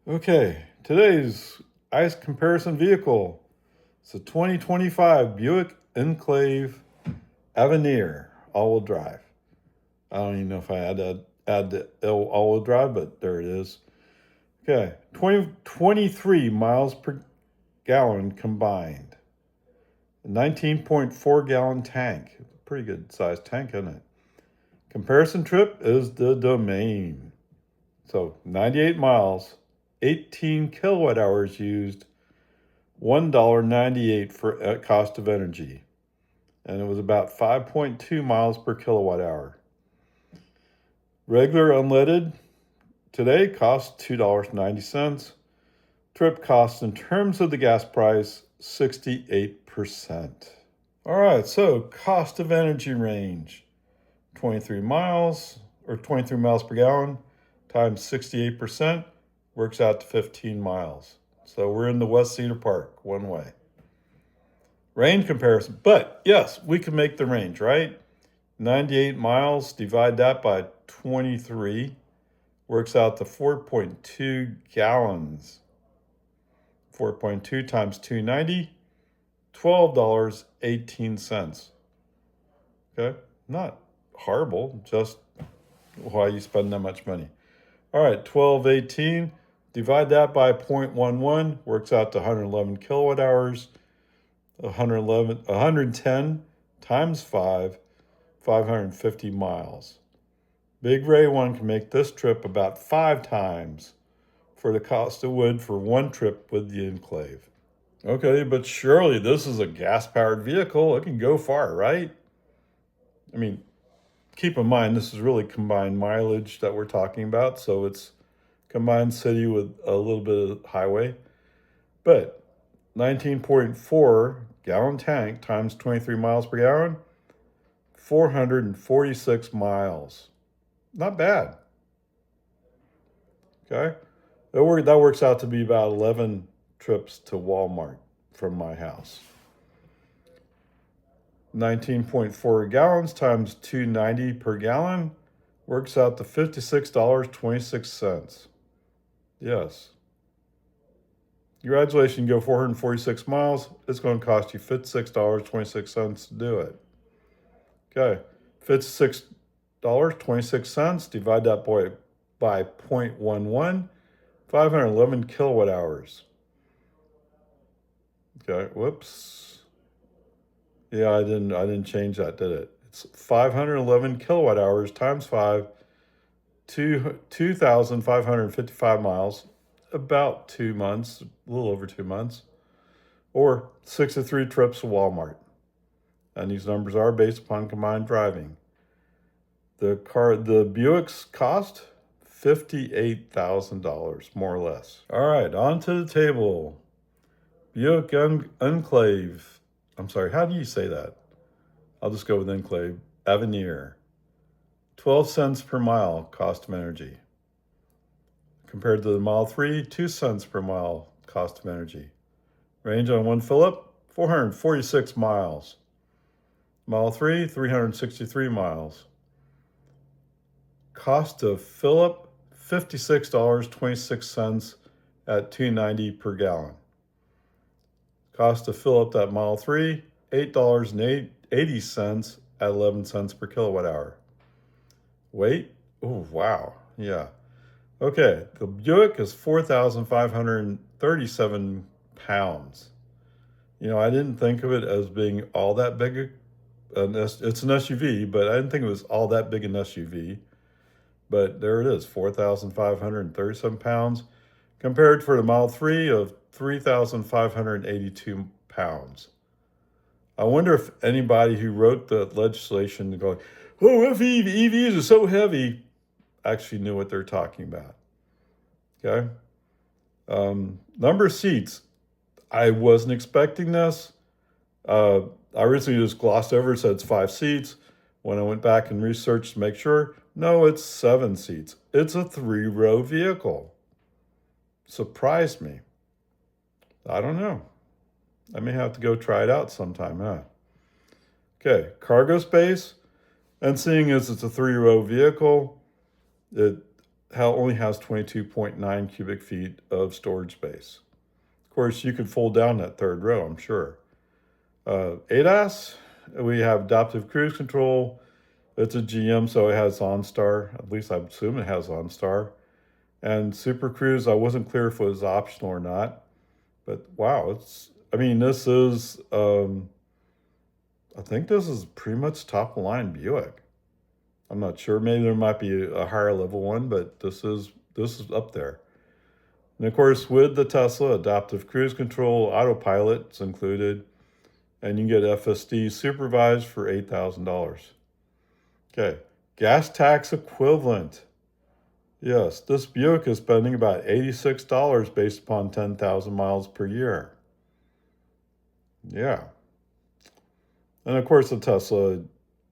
Okay, today's ICE comparison vehicle. It's a 2025 Buick Enclave Avenir all-wheel drive. I don't even know if I had to add the all-wheel drive, but there it is. Okay, 23 miles per gallon combined. A 19.4 gallon tank. Pretty good sized tank, isn't it? Comparison trip is the Domain. So 98 miles, 18 kilowatt hours used, $1.98 for cost of energy. And it was about 5.2 miles per kilowatt hour. Regular unleaded today costs $2.90. Trip costs in terms of the gas price, 68%. All right, so cost of energy range, 23 miles per gallon times 68% works out to 15 miles. So we're in the West Cedar Park, one way. Range comparison, but yes, we can make the range, right? 98 miles, divide that by 23, works out to 4.2 gallons. 4.2 times 290, $12.18. Okay, not horrible, just why you spend that much money. All right, 12.18, divide that by 0.11, works out to 111 kilowatt hours. 110 times 5, 550 miles. Big Ray 1 can make this trip about 5 times for the cost it would for one trip with the Enclave. Okay, but surely this is a gas-powered vehicle. It can go far, right? I mean, keep in mind, this is really combined mileage that we're talking about, so it's combined city with a little bit of highway. But 19.4 gallon tank times 23 miles per gallon, 446 miles. Not bad. Okay. That works out to be about 11 trips to Walmart from my house. 19.4 gallons times 290 per gallon works out to $56.26. Yes. Congratulations, you go 446 miles. It's going to cost you $56.26 to do it. Okay, $56.26, divide that by 0.11, 511 kilowatt hours. Okay, whoops. Yeah, I didn't change that, did it? It's 511 kilowatt hours times 5, 2,555 miles, about 2 months, a little over 2 months, or 63 trips to Walmart. And these numbers are based upon combined driving. The Buick's cost $58,000, more or less. All right, on to the table. Buick Enclave. I'm sorry, how do you say that? I'll just go with Enclave. Avenir. 12 cents per mile cost of energy. Compared to the Model 3, 2 cents per mile cost of energy. Range on one fill-up, 446 miles. Model 3, 363 miles. Cost of fill-up, $56.26 at $2.90 per gallon. Cost to fill up that Model 3, $8.80 at 11 cents per kilowatt hour. Weight? Oh, wow. Yeah. Okay, the Buick is 4,537 pounds. You know, I didn't think of it as being all that big. It's an SUV, but I didn't think it was all that big an SUV. But there it is, 4,537 pounds, compared for the Model 3 of 3,582 pounds. I wonder if anybody who wrote the legislation going, oh, EVs are so heavy, actually knew what they're talking about. Okay. Number of seats. I wasn't expecting this. I originally just glossed over it, said it's 5 seats. When I went back and researched to make sure, no, it's 7 seats. It's a 3-row vehicle. Surprised me. I don't know. I may have to go try it out sometime, huh? Okay, cargo space. And seeing as it's a 3-row vehicle, it only has 22.9 cubic feet of storage space. Of course, you could fold down that third row, I'm sure. ADAS, we have adaptive cruise control. It's a GM, so it has OnStar. At least I assume it has OnStar. And Super Cruise, I wasn't clear if it was optional or not. But wow, this is, I think this is pretty much top of the line Buick. I'm not sure. Maybe there might be a higher level one, but this is up there. And of course, with the Tesla, adaptive cruise control, autopilot's included, and you can get FSD supervised for $8,000. Okay, gas tax equivalent. Yes, this Buick is spending about $86 based upon 10,000 miles per year. Yeah. And of course, the Tesla,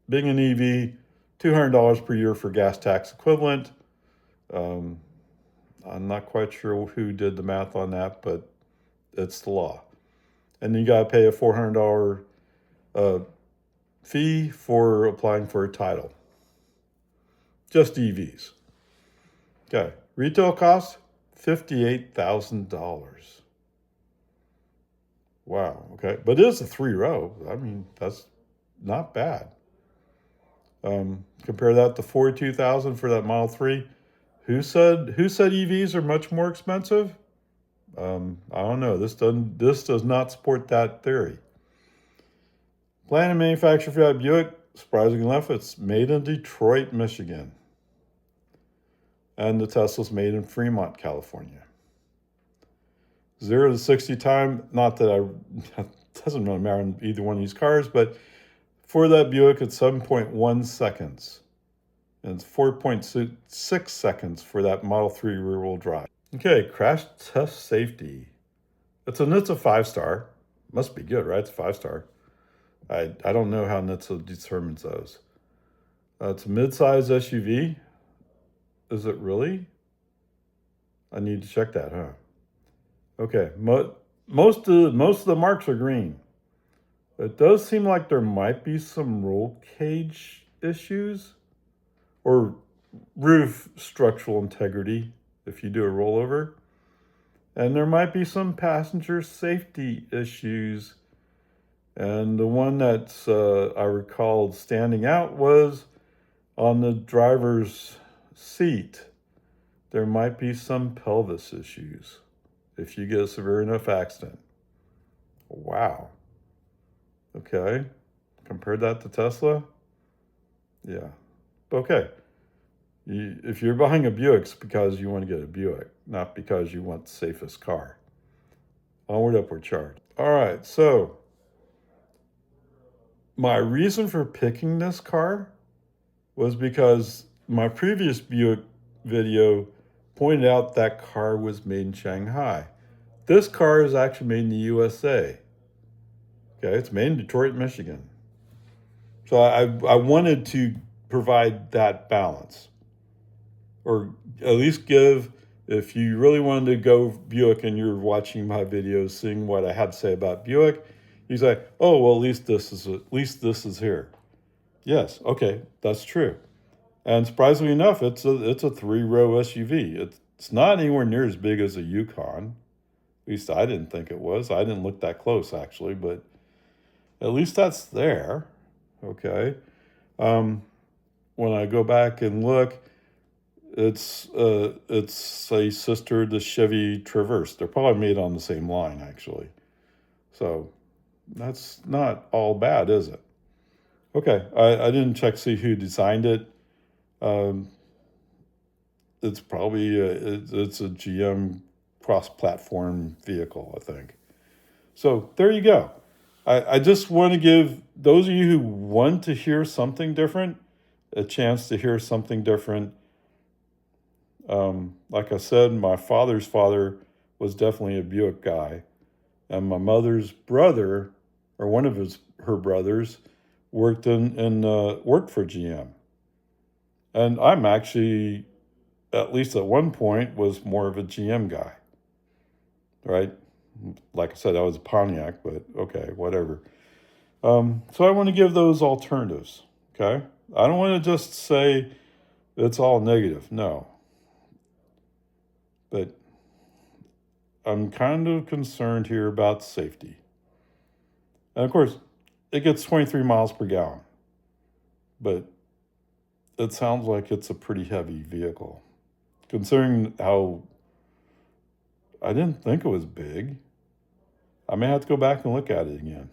being an EV, $200 per year for gas tax equivalent. I'm not quite sure who did the math on that, but it's the law. And you got to pay a $400 fee for applying for a title. Just EVs. Okay, retail cost, $58,000. Wow, okay. But it is a 3-row. I mean, that's not bad. Compare that to $42,000 for that Model 3. Who said EVs are much more expensive? I don't know. This does not support that theory. Plan and manufacture for that Buick, surprisingly enough, it's made in Detroit, Michigan. And the Tesla's made in Fremont, California. 0 to 60 time, not that it doesn't really matter in either one of these cars, but for that Buick, it's 7.1 seconds. And it's 4.6 seconds for that Model 3 rear-wheel drive. Okay, crash test safety. It's a 5-star. Must be good, right? It's a 5-star. I don't know how NHTSA determines those. It's a mid-size SUV. Is it really? I need to check that, huh? Okay, most of the marks are green. It does seem like there might be some roll cage issues or roof structural integrity if you do a rollover. And there might be some passenger safety issues. And the one that I recalled standing out was on the driver's seat. There might be some pelvis issues if you get a severe enough accident. Wow. Okay. Compare that to Tesla? Yeah. Okay. If you're buying a Buick, it's because you want to get a Buick, not because you want the safest car. Onward, upward charge. All right, so my reason for picking this car was because my previous Buick video pointed out that car was made in Shanghai. This car is actually made in the USA. Okay, it's made in Detroit, Michigan. So I wanted to provide that balance. Or at least give, if you really wanted to go Buick and you're watching my videos, seeing what I had to say about Buick, you say, oh, well, at least this is here. Yes, okay, that's true. And surprisingly enough, it's a 3-row SUV. It's not anywhere near as big as a Yukon. At least I didn't think it was. I didn't look that close, actually, but at least that's there. Okay. When I go back and look, it's a sister to Chevy Traverse. They're probably made on the same line, actually. So that's not all bad, is it? Okay, I didn't check to see who designed it. It's probably it's a GM cross-platform vehicle, I think. So there you go. I just want to give those of you who want to hear something different a chance to hear something different. Like I said, my father's father was definitely a Buick guy, and my mother's brother, or one of her brothers, worked worked for GM. And I'm actually, at least at one point, was more of a GM guy, right? Like I said, I was a Pontiac, but okay, whatever. So I want to give those alternatives, okay? I don't want to just say it's all negative. No. But I'm kind of concerned here about safety. And of course, it gets 23 miles per gallon, but it sounds like it's a pretty heavy vehicle. Considering how I didn't think it was big, I may have to go back and look at it again.